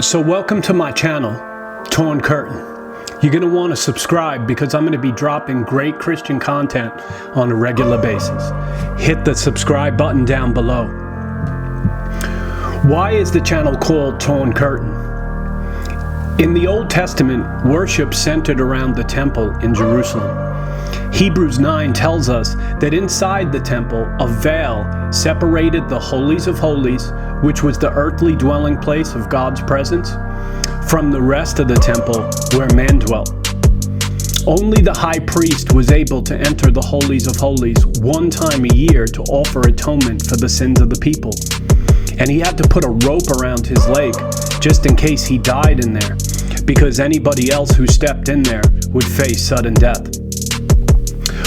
So welcome to my channel, Torn Curtain. You're going to want to subscribe because I'm going to be dropping great Christian content on a regular basis. Hit the subscribe button down below. Why is the channel called Torn Curtain? In the Old Testament, worship centered around the temple in Jerusalem. Hebrews 9 tells us that inside the temple, a veil separated the Holies of Holies, which was the earthly dwelling place of God's presence, from the rest of the temple where men dwelt. Only the high priest was able to enter the Holies of Holies one time a year to offer atonement for the sins of the people. And he had to put a rope around his leg just in case he died in there, because anybody else who stepped in there would face sudden death.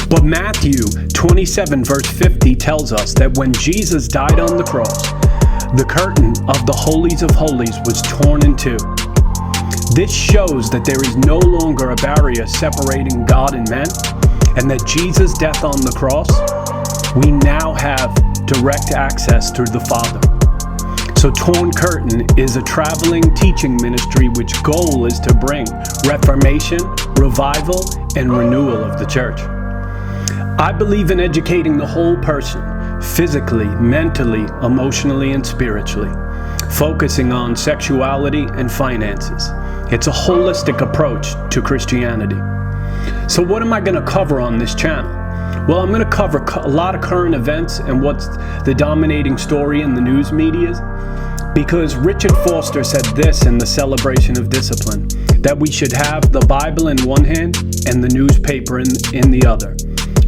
But Matthew 27 verse 50 tells us that when Jesus died on the cross, the curtain of the Holies of Holies was torn in two. This shows that there is no longer a barrier separating God and men, and that Jesus' death on the cross, we now have direct access through the Father. So Torn Curtain is a traveling teaching ministry which goal is to bring reformation, revival, and renewal of the church. I believe in educating the whole person, physically, mentally, emotionally, and spiritually, focusing on sexuality and finances. It's a holistic approach to Christianity. So what am I going to cover on this channel? Well, I'm going to cover a lot of current events and what's the dominating story in the news media, because Richard Foster said this in the Celebration of Discipline, that we should have the Bible in one hand and the newspaper in the other,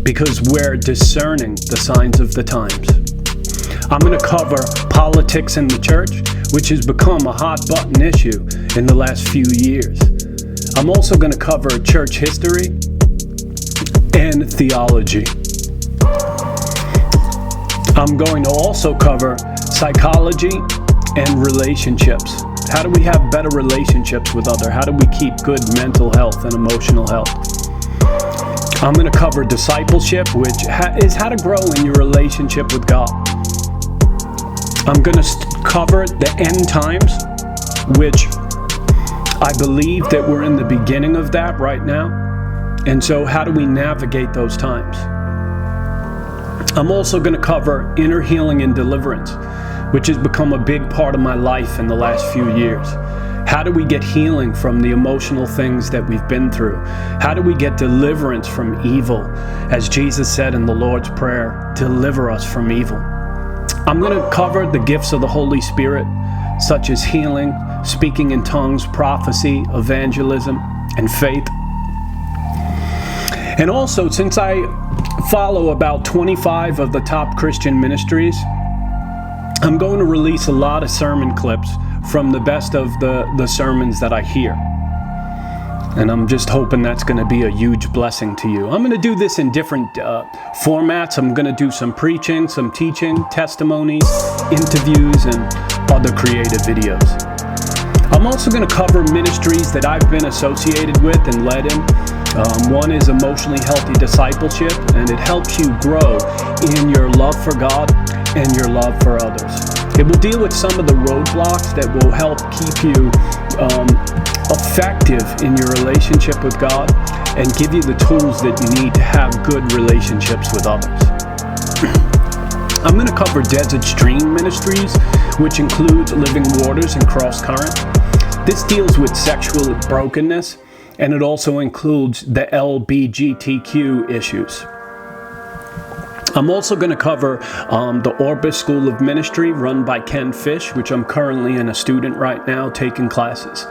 because we're discerning the signs of the times. I'm going to cover politics in the church, which has become a hot button issue in the last few years. I'm also going to cover church history and theology. I'm going to also cover psychology and relationships. How do we have better relationships with others? How do we keep good mental health and emotional health? I'm going to cover discipleship, which is how to grow in your relationship with God. I'm going to cover the end times, which I believe that we're in the beginning of that right now. And so how do we navigate those times? I'm also going to cover inner healing and deliverance, which has become a big part of my life in the last few years. How do we get healing from the emotional things that we've been through? How do we get deliverance from evil? As Jesus said in the Lord's Prayer, deliver us from evil. I'm going to cover the gifts of the Holy Spirit, such as healing, speaking in tongues, prophecy, evangelism, and faith. And also, since I follow about 25 of the top Christian ministries, I'm going to release a lot of sermon clips from the best of the sermons that I hear. And I'm just hoping that's going to be a huge blessing to you. I'm going to do this in different formats. I'm going to do some preaching, some teaching, testimonies, interviews, and other creative videos. I'm also going to cover ministries that I've been associated with and led in. One is Emotionally Healthy Discipleship, and it helps you grow in your love for God and your love for others. It will deal with some of the roadblocks that will help keep you effective in your relationship with God and give you the tools that you need to have good relationships with others. I'm going to cover Desert Stream Ministries, which includes Living Waters and Cross Current. This deals with sexual brokenness, and it also includes the LGBTQ issues. I'm also going to cover the Orbis School of Ministry run by Ken Fish, which I'm currently a student right now taking classes.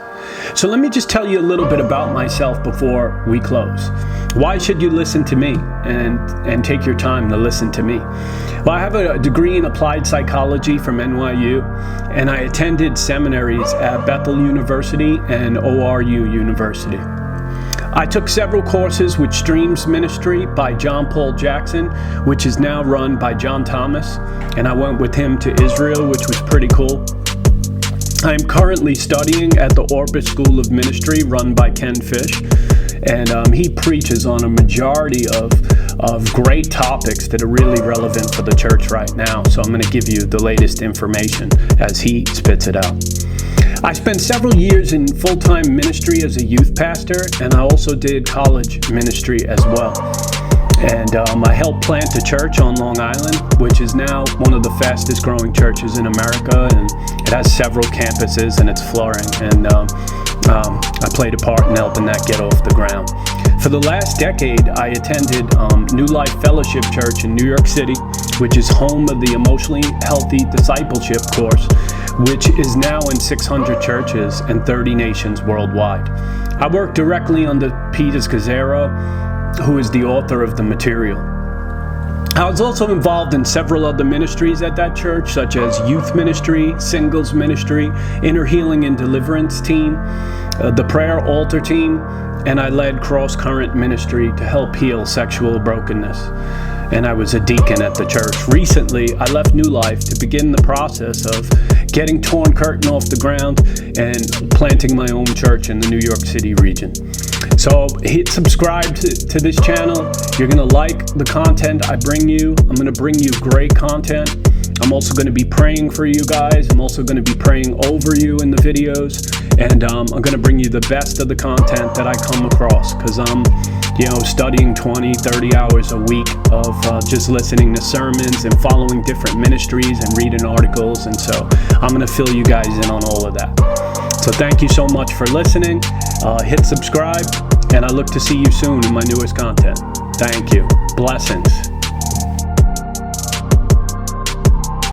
So let me just tell you a little bit about myself before we close. Why should you listen to me and take your time to listen to me? Well, I have a degree in applied psychology from NYU, and I attended seminaries at Bethel University and ORU University. I took several courses with Streams Ministry by John Paul Jackson, which is now run by John Thomas, and I went with him to Israel, which was pretty cool. I am currently studying at the Orbis School of Ministry run by Ken Fish, and he preaches on a majority of of great topics that are really relevant for the church right now. So I'm going to give you the latest information as he spits it out. I spent several years in full-time ministry as a youth pastor, and I also did college ministry as well. And I helped plant a church on Long Island, which is now one of the fastest growing churches in America, and it has several campuses and it's flourishing. And I played a part in helping that get off the ground. For the last decade, I attended New Life Fellowship Church in New York City, which is home of the Emotionally Healthy Discipleship course, which is now in 600 churches and 30 nations worldwide. I work directly under Peter Scazzero, who is the author of the material. I was also involved in several other ministries at that church, such as youth ministry, singles ministry, inner healing and deliverance team, the prayer altar team, and I led cross current ministry to help heal sexual brokenness. And I was a deacon at the church. Recently, I left New Life to begin the process of getting Torn Curtain off the ground and planting my own church in the New York City region. So hit subscribe to this channel. You're going to like the content I bring you. I'm going to bring you great content. I'm also going to be praying for you guys. I'm also going to be praying over you in the videos. And I'm going to bring you the best of the content that I come across, because I'm studying 20, 30 hours a week of just listening to sermons and following different ministries and reading articles. And so I'm going to fill you guys in on all of that. So thank you so much for listening. Hit subscribe, and I look to see you soon in my newest content. Thank you. Blessings.